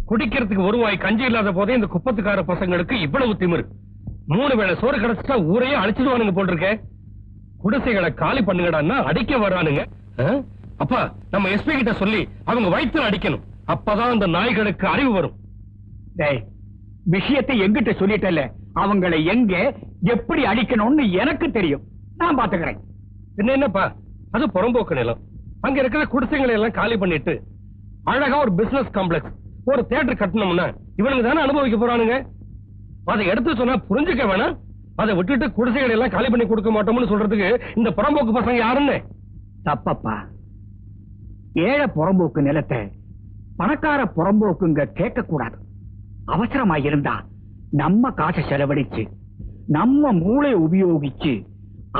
குடிக்கிறதுக்கு ஒரு வாய் கஞ்சி இல்லாத போதே இந்த குப்பத்துக்கார பசங்களுக்கு இவ்வளவு திமிரு. 3 வேளை சோறு கிடைச்சிட்டா ஊரையே அழிச்சிடுவானுங்க போட்டிருக்க. குடிசைகளை காலி பண்ணுங்கடான்னா அடிக்க வரானுங்க. அப்பா நம்ம எஸ்பி கிட்ட சொல்லி அவங்க வயித்துல அடிக்கணும். அப்பதான் அந்த நாய்களுக்கு அறிவு வரும். விஷயத்தை எங்கிட்ட சொல்லிட்டல, அவங்களை எங்க எப்படி அடிக்கணும்னு எனக்கு தெரியும். நான் பாத்துக்கிறேன். என்னப்பா அது புறம்போக்கு நிலம். அங்க இருக்கிற குடிசைகளை எல்லாம் காலி பண்ணிட்டு அழகா ஒரு பிசினஸ் காம்ப்ளெக்ஸ், ஒரு தியேட்டர் கட்டணும்னா இவனுக்கு தானே அனுபவிக்க போறானுங்க. அதை எடுத்து சொன்னா புரிஞ்சுக்க வேணாம். அதை விட்டுட்டு குடிசைகளை எல்லாம் காலி பண்ணி கொடுக்க மாட்டோம்னு சொல்றதுக்கு இந்த புறம்போக்கு பசங்க யாருன்னு? தப்பப்பா. ஏழை புறம்போக்கு நிலத்தை பணக்கார புறம்போக்குங்க கேட்க கூடாது. அவசரமா இருந்தா நம்ம காசை செலவழிச்சு நம்ம மூளை உபயோகிச்சு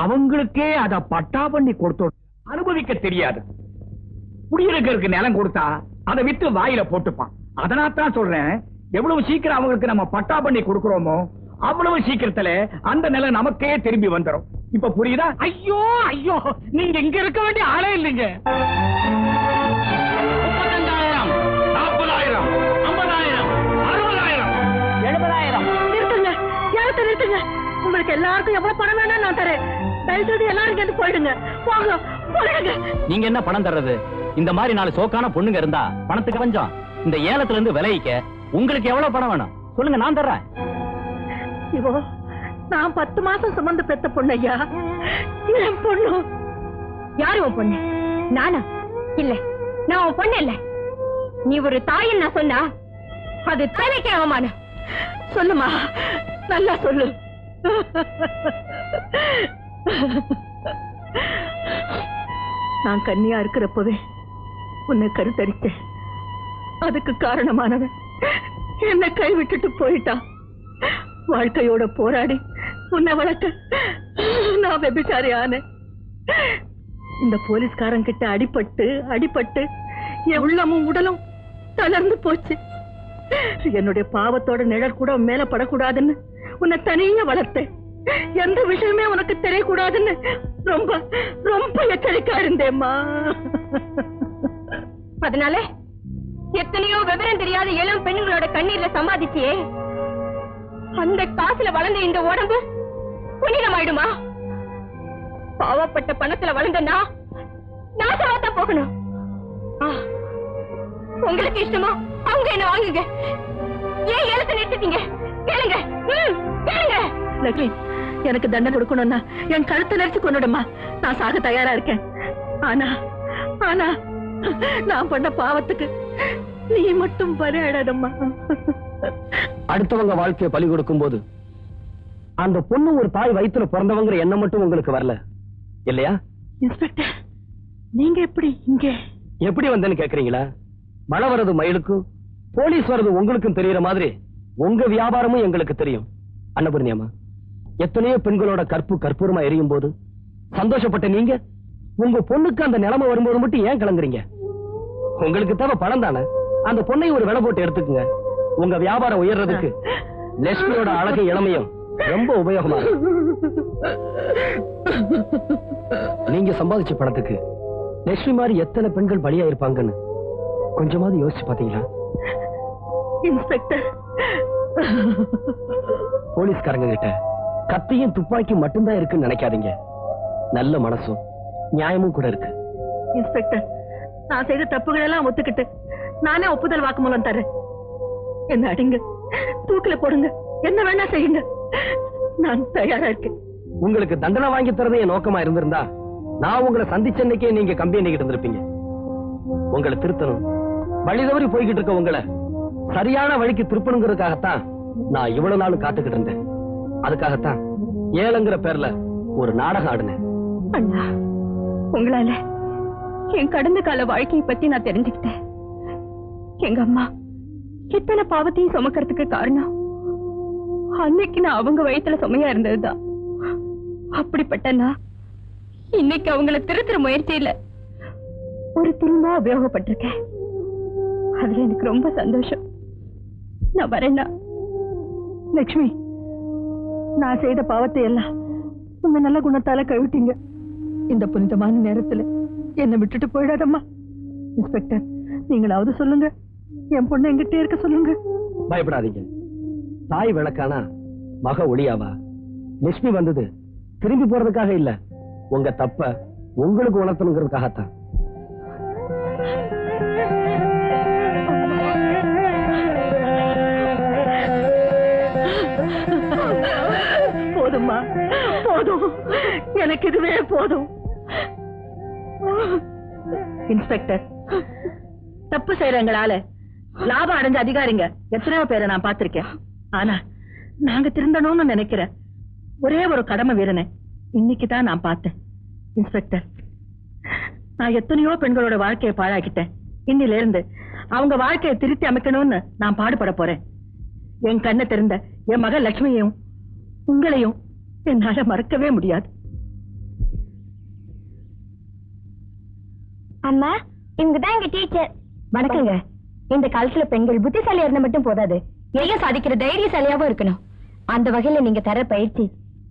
அவங்களுக்கே அதை பட்டா பண்ணி கொடுத்தோம். அனுபவிக்க தெரியாது. குடியிருக்கிறதுக்கு நிலம் கொடுத்தா அதை வித்து வாயில போட்டுப்பான். அதனால்தான் சொல்றேன், எவ்வளவு சீக்கிரம் அவங்களுக்கு நம்ம பட்டா பண்ணி கொடுக்கிறோமோ அவ்வளவு சீக்கிரத்துல அந்த நிலம் நமக்கே திரும்பி வந்துடும். இப்ப புரியுதா? ஐயோ ஐயோ, நீங்க இங்க இருக்க வேண்டிய ஆளே இல்லைங்க. 35,000, 40,000, 50,000, 60,000, 70,000. நிறுத்துங்க, ஏலத்தை நிறுத்துங்க. உங்களுக்கு எல்லாருக்கும் எவ்வளவு பணம் வேணும் நான் தரேன். தயவுசெய்து எல்லாரும் இங்க போயிடுங்க. போங்க போயிடுங்க. நீங்க என்ன பணம் தர்றது? இந்த மாதிரி 4 சோக்கான பொண்ணுங்க இருந்தா பணத்துக்கு பஞ்சம். இந்த ஏலத்துல இருந்து விளைவிக்க உங்களுக்கு எவ்வளவு பணம் வேணும் சொல்லுங்க, நான் தர்றேன். இவோ நான் 10 மாசம் சுமந்து பெத்த பொண்ணு ஐயா. என் பொண்ணு. யாரு உன் பொண்ணு? நானா? இல்ல, நான் உன் பொண்ணு இல்ல. நீ ஒரு தாயின் நான் சொன்னா அது தலைக்கு அவமானம். சொல்லுமா, நல்லா சொல்லு. நான் கன்னியா இருக்கிறப்பவே உன்னை கருத்தரித்தேன். அதுக்கு காரணமானவன் என்னை கைவிட்டுட்டு போயிட்டான். வாழ்க்கையோட போராடி உன்னை வளர்க்க நான் வெபிச்சாரி ஆனேன். இந்த போலீஸ்காரன் கிட்ட அடிபட்டு அடிபட்டு என் உள்ளமும் உடலும் தளர்ந்து போச்சு. என்னுடைய பாவத்தோட நிழல் கூட மேல படக்கூடாதுன்னு உன்னை தனியா வளர்த்தேன். எந்த விஷயமே உனக்கு தெரியக்கூடாதுன்னு ரொம்ப ரொம்ப எச்சரிக்கா இருந்தேம்மா. அதனால எத்தனையோ விவரம் தெரியாத இளம் பெண்களோட கண்ணீர்ல சம்பாதிச்சியே அந்த காசுல வளர்ந்த இந்த உடம்பு புனிதமாயிடுமா? பாவப்பட்ட பணத்துல வளர்ந்தனா நாசமாத்தான் போகணும். உங்களுக்கு இஷ்டமா அவங்க என்ன வாங்குங்க. ஏன் ஏலத்தை நிறுத்திட்டீங்க? கேளுங்க கேளுங்க. லட்சுமி, எனக்கு தண்டனை கொடுக்கணும்னா என் கழுத்தை நெரிச்சு கொண்டுடுமா. நான் சாக தயாரா இருக்கேன். ஆனா ஆனா நான் பண்ண பாவத்துக்கு நீ மட்டும் பரியாடாதம்மா. அடுத்தவங்க வாழ்க்கையை பலி கொடுக்கும் போது அந்த பொண்ணு ஒரு தாய் வயித்துல பிறந்தவங்கிற எண்ணம் மட்டும் உங்களுக்கு வரல இல்லையா? இன்ஸ்பெக்டர், நீங்க எப்படி இங்க எப்படி வந்தேன்னு கேக்குறீங்களா? மழை வர்றது மயிலுக்கும் போலீஸ் வர்றது உங்களுக்கும் தெரியற மாதிரி உங்க வியாபாரமும் எங்களுக்கு தெரியும். அன்னபூர்ணியம்மா, எத்தனையோ பெண்களோட கற்பு கற்பூரமா எரியும் போது சந்தோஷப்பட்ட நீங்க உங்க பொண்ணுக்கு அந்த நிலைமை வரும்போது மட்டும் ஏன் கலங்குறீங்க? உங்களுக்கு தேவை பணம் தானே. அந்த பொண்ணை ஒரு விலை போட்டு எடுத்துக்குங்க. உங்க வியாபாரம் உயர்றதுக்கு லட்சுமியோட அழகு இளமையும் ரொம்ப உபயோகமா. நீங்க சம்பாதிச்ச பணத்துக்கு லட்சுமி மாதிரி எத்தனை பெண்கள் பலியா இருப்பாங்கன்னு கொஞ்சமாவது யோசிச்சு பாத்தீங்களா? இன்ஸ்பெக்டர், போலீஸ்காரங்க கிட்ட கத்தியும் துப்பாக்கி மட்டும்தான் இருக்குன்னு நினைக்காதீங்க. நல்ல மனசும் நியாயமும் கூட இருக்கு. இன்ஸ்பெக்டர், நான் செய்த தப்புகள் எல்லாம் ஒத்துக்கிட்டு நானே ஒப்புதல் வாக்குமூலம் தரேன். என்ன அடிங்க, தூக்கில போடுங்க, என்ன வேணா செய்யுங்க, நான் தயாரா இருக்கேன். உங்களுக்கு தண்டனை வாங்கி தரது என் நோக்கமா இருந்திருந்தா நான் உங்களை சந்திச்சன்னைக்கே நீங்க கம்பி எண்ணிக்கிட்டு இருந்திருப்பீங்க. உங்களை திருத்தணும், வழி தவறி போய்கிட்டு இருக்க உங்களை சரியான வழிக்கு திருப்பணுங்கிறதுக்காகத்தான் நான் இவ்வளவு நாள் காத்துக்கிட்டு இருந்தேன். அதுக்காகத்தான் ஏலங்கிற பேர்ல ஒரு நாடகம் ஆடுனேன். அண்ணா, உங்களால என் கடந்த கால வாழ்க்கையை பத்தி நான் தெரிஞ்சுக்கிட்டேன். எங்க அம்மா இத்தனை பாவத்தையும் சுமக்கிறதுக்கு காரணம் அன்னைக்கு நான் அவங்க வயித்துல சுமையா இருந்ததுதான். அப்படிப்பட்டனா இன்னைக்கு அவங்கள திருத்துற முயற்சியில ஒரு திரும்ப உபயோகப்பட்டிருக்கேன். அதுல எனக்கு ரொம்ப சந்தோஷம். நான் வரேன்னா லட்சுமி, நான் செய்த பாவத்தை எல்லாம் உங்க நல்ல குணத்தால கழுவிட்டீங்க. இந்த புனிதமான நேரத்துல என்னை விட்டுட்டு போயிடாதம்மா. இன்ஸ்பெக்டர், நீங்களாவது சொல்லுங்க, என் பொண்ணு எங்கிட்டே இருக்க சொல்லுங்க. பயப்படாதீங்க. தாய் விளக்கானா மக ஒளியாவா? லட்சுமி வந்தது திரும்பி போறதுக்காக இல்ல, உங்க தப்ப உங்களுக்கு உணர்த்தணுங்கிறதுக்காகத்தான். போதும்மா, போதும். எனக்கு இதுவே போதும். இன்ஸ்பெக்டர், தப்பு செய்யறவங்களால லாபம் அடைஞ்ச அதிகாரிங்க எத்தனையோ பேரை நான் பார்த்திருக்கேன். ஆனா நாங்க திருந்தணும்னு நினைக்கிறேன் ஒரே ஒரு கடமை வீரனை இன்னைக்குதான் நான் பார்த்தேன். இன்ஸ்பெக்டர், நான் எத்தனையோ பெண்களோட வாழ்க்கையை பாழாக்கிட்டேன். இன்னில இருந்து அவங்க வாழ்க்கையை திருத்தி அமைக்கணும்னு நான் பாடுபட போறேன். என் கண்ணை திறந்த என் மகள் லட்சுமியையும் உங்களையும் என்னால மறக்கவே முடியாது. அம்மா, இவங்கதான் எங்க டீச்சர். வணக்கங்க. இந்த காலத்துல பெண்கள் புத்திசாலியா இருந்தா மட்டும் போதாது, எதையும் சாதிக்கிற தைரியசாலியாவும் இருக்கணும். அந்த வகையில நீங்க தர பயிற்சி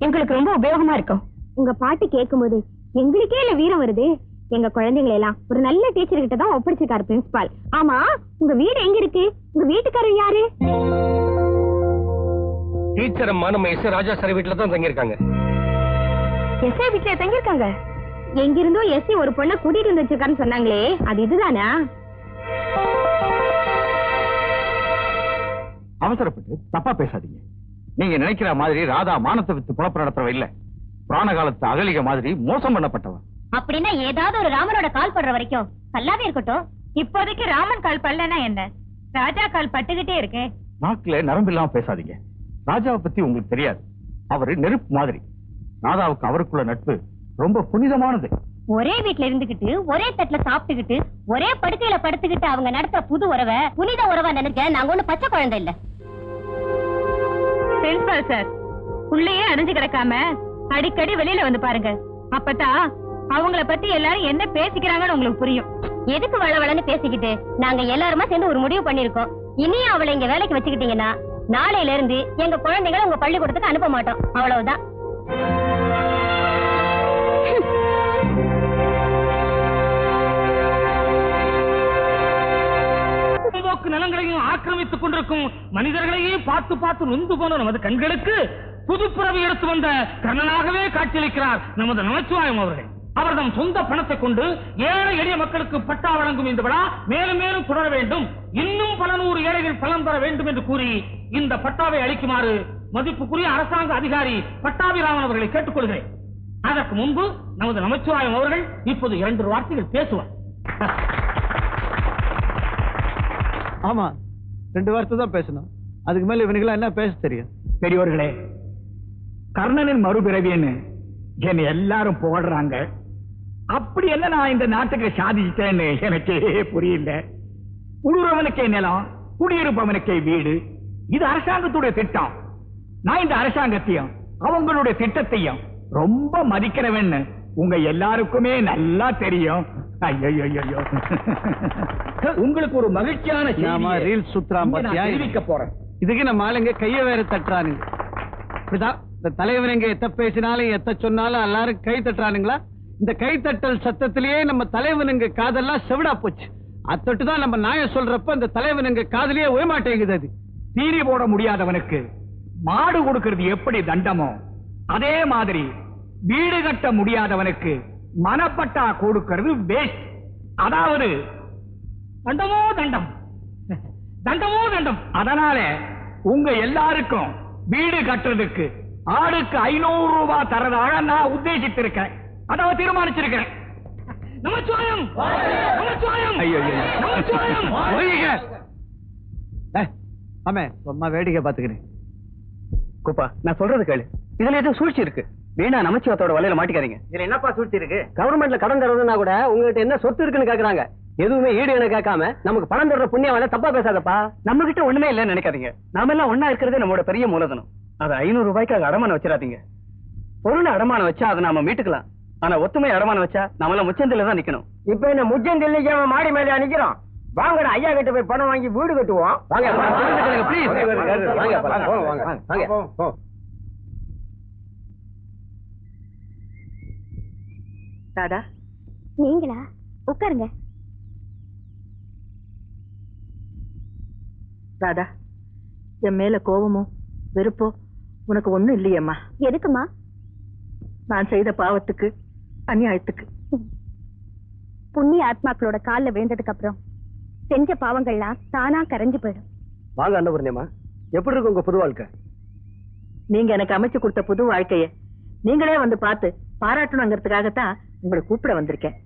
எங்களுக்கு ரொம்ப உபயோகமா இருக்கும். உங்க பாட்டு கேட்கும் போது எங்களுக்கே இல்ல வீரம் வருது. எங்க குழந்தைங்களை எல்லாம் ஒரு நல்ல டீச்சர் கிட்ட தான் ஒப்படைச்சிருக்காரு பிரின்சிபால். ஆமா, உங்க வீடு எங்க இருக்கு? உங்க வீட்டுக்காரர் யாரு? டீச்சர் அம்மா நம்ம எஸ் ராஜா சார் வீட்டுல தான் தங்கியிருக்காங்க. எஸ்ஐ வீட்டுல தங்கியிருக்காங்க? எங்கிருந்தோ எஸ்ஐ ஒரு பொண்ணை கூட்டிட்டு வந்து வச்சிருக்காருன்னு சொன்னாங்களே, அது இதுதானா? அவசரப்பட்டு தப்பா பேசாதீங்க. நீங்க நினைக்கிற மாதிரி ராதா மானத்தை வித்து புலப்பு நடத்துறவ இல்ல. புராண காலத்து அகலிக மாதிரி மோசம் பண்ணப்பட்டவ. அப்படின்னா ஏதாவது ஒரு ராமனோட கால் படுற வரைக்கும் நல்லாவே இருக்கட்டும். இப்போதைக்கு ராமன் கால் படலன்னா என்ன, ராஜா கால் பட்டுக்கிட்டே இருக்கு. நாக்குல நரம்பு இல்லாம பேசாதீங்க. ராஜாவை பத்தி உங்களுக்கு தெரியாது. அவரு நெருப்பு மாதிரி. ராதாவுக்கு அவருக்குள்ள நட்பு ரொம்ப புனிதமானது. ஒரே வீட்டுல இருந்துகிட்டு ஒரே தட்டுல சாப்பிட்டுக்கிட்டு ஒரே படுக்கையில படுத்துக்கிட்டு அவங்க நடத்த புது உறவை புனித உறவா நினைக்க நாங்க ஒண்ணு பச்சை குழந்தை இல்ல. பிரின்சிபால் சார், உள்ளேயே அடைஞ்சு கிடக்காம அடிக்கடி வெளியில வந்து பாருங்க. அப்பதான் அவங்கள பத்தி எல்லாரும் என்ன பேசிக்கிறாங்கன்னு உங்களுக்கு புரியும். எதுக்கு வளவளன்னு பேசிக்கிட்டு நாங்க எல்லாருமா சேர்ந்து ஒரு முடிவு பண்ணிருக்கோம். இனியும் அவளை இங்க வேலைக்கு வச்சுக்கிட்டீங்கன்னா நாளையில இருந்து எங்க குழந்தைகளை உங்க பள்ளிக்கூடத்துக்கு அனுப்ப மாட்டோம். அவ்வளவுதான். நிலங்களையும் ஆக்கிரமித்துக் கொண்டிருக்கும் மனிதர்களையே பார்த்து பார்த்து நொந்து போன நமது கண்களுக்கு புதுப்பிறவி எடுத்து வந்த கண்ணனாகவே காட்சியளிக்கிறார் நமது நமச்சிவாயம் அவர்கள். அவர்தம் சொந்த பணத்தை கொண்டு ஏழை எளிய மக்களுக்கு பட்டா வழங்கும் இந்த விழா மேலும் மேலும் தொடர வேண்டும், இன்னும் பல நூறு ஏழைகள் பலன் பெற வேண்டும் என்று கூறி இந்த பட்டாவை அளிக்குமாறு மதிப்புக்குரிய அரசாங்க அதிகாரி பட்டாபிராமன் அவர்களை கேட்டுக்கொள்கிறேன். அதற்கு முன்பு நமது நமச்சிவாயம் அவர்கள் இப்போது 2 வார்த்தைகள் பேசுவார். ஆமா, 2 வார்த்தை தான் பேசணும். அதுக்கு மேல இவனுக்கு என்ன பேச தெரியும்? பெரியவர்களே, கர்ணனின் மறுபிறவின்னு என்னை எல்லாரும் போடுறாங்க. அப்படி என்ன நான் இந்த நாட்டுக்கு சாதிச்சிட்டேன்னு எனக்கே புரியல. உழுறவனுக்கே நிலம், குடியிருப்பவனுக்கே வீடு. இது அரசாங்கத்துடைய திட்டம். நான் இந்த அரசாங்கத்தையும் அவங்களுடைய திட்டத்தையும் ரொம்ப மதிக்கிறவன்னு உங்க எல்லாருக்குமே நல்லா தெரியும். ஐயோ, உங்களுக்கு ஒரு மகிழ்ச்சியான ரீல் சுத்ராம் தெரிவிக்க போறேன். இதுக்கு நம்ம ஆளுங்க கைய வேற தட்டுறானுங்க. இந்த தலைவர் எங்க எத்த பேசினாலும் எத்த சொன்னாலும் எல்லாரும் கை தட்டுறானுங்களா? இந்த கைத்தட்டல் சத்தத்திலேயே நம்ம தலைவனுங்க காதெல்லாம் செவிடா போச்சு. அத்தட்டு தான் நம்ம நாயம் சொல்றப்ப இந்த தலைவனுங்க காதலியே ஓயமாட்டேங்குது. அது தீனி போட முடியாதவனுக்கு மாடு கொடுக்கிறது எப்படி தண்டமோ, அதே மாதிரி வீடு கட்ட முடியாதவனுக்கு மனப்பட்டா கொடுக்கிறது வேஸ்ட். அதாவது தண்டமோ தண்டம், தண்டமோ தண்டம். அதனால உங்க எல்லாருக்கும் வீடு கட்டுறதுக்கு ஆளுக்கு 500 ரூபாய் தரதாக நான் உத்தேசித்திருக்கேன். அதாவது தீர்மானிச்சிருக்கேன். நமச்சிவாயம், நமச்சிவாயம், நமச்சிவாயம். ஆமே, சும்மா வேடிக்கை பாத்துக்கிறேன். குப்பா, நான் சொல்றது கேளு. இதுல எதுவும் சூழ்ச்சி இருக்கு. வீணா நமச்சிவாயத்தோட வலையில மாட்டிக்காதீங்க. இதுல என்னப்பா சூழ்ச்சி இருக்கு? கவர்மெண்ட்ல கடன் தருவதுன்னா கூட உங்ககிட்ட என்ன சொத்து இருக்குன்னு கேக்குறாங்க. எதுவுமே ஈடு என கேட்காம நமக்கு பணம் தர்ற புண்ணியம் தப்பா பேசாதப்பா. நம்ம கிட்ட ஒண்ணுமே இல்லைன்னு நினைக்காதீங்க. நாம எல்லாம் ஒன்னா இருக்கிறதே நம்மளோட பெரிய மூலதனம். அதை 500 ரூபாய்க்கு அடமானம் வச்சிடாதீங்க. பொருளை அடமானம் வச்சா அதை நாம மீட்டுக்கலாம். ஆனா ஒத்துமை அடமானம் வச்சா நம்மள முச்சந்தில தான் நிக்கணும். இப்ப என்ன முச்சந்தில மாடி மேல நிக்கிறோம்? வாங்கடா, ஐயா கிட்ட போய் பணம் வாங்கி வீடு கட்டுவோம். தாடா, நீங்களா? உட்காருங்க. ராதா, என் மேல கோவமோ வெறுப்போ உனக்கு ஒண்ணும் இல்லையேம்மா. எதுக்குமா? நான் செய்த பாவத்துக்கு, அநியாயத்துக்கு. புண்ணிய ஆத்மாக்களோட கால்ல விழுந்ததுக்கு அப்புறம் செஞ்ச பாவங்கள்லாம் தானா கரைஞ்சு போயிடும். வாங்க அன்னபூர்ணியம்மா, எப்படி இருக்கு உங்க புது வாழ்க்கை? நீங்க எனக்கு அமைச்சு கொடுத்த புது வாழ்க்கைய நீங்களே வந்து பார்த்து பாராட்டணுங்கிறதுக்காகத்தான் உங்களை கூப்பிட வந்திருக்கேன்.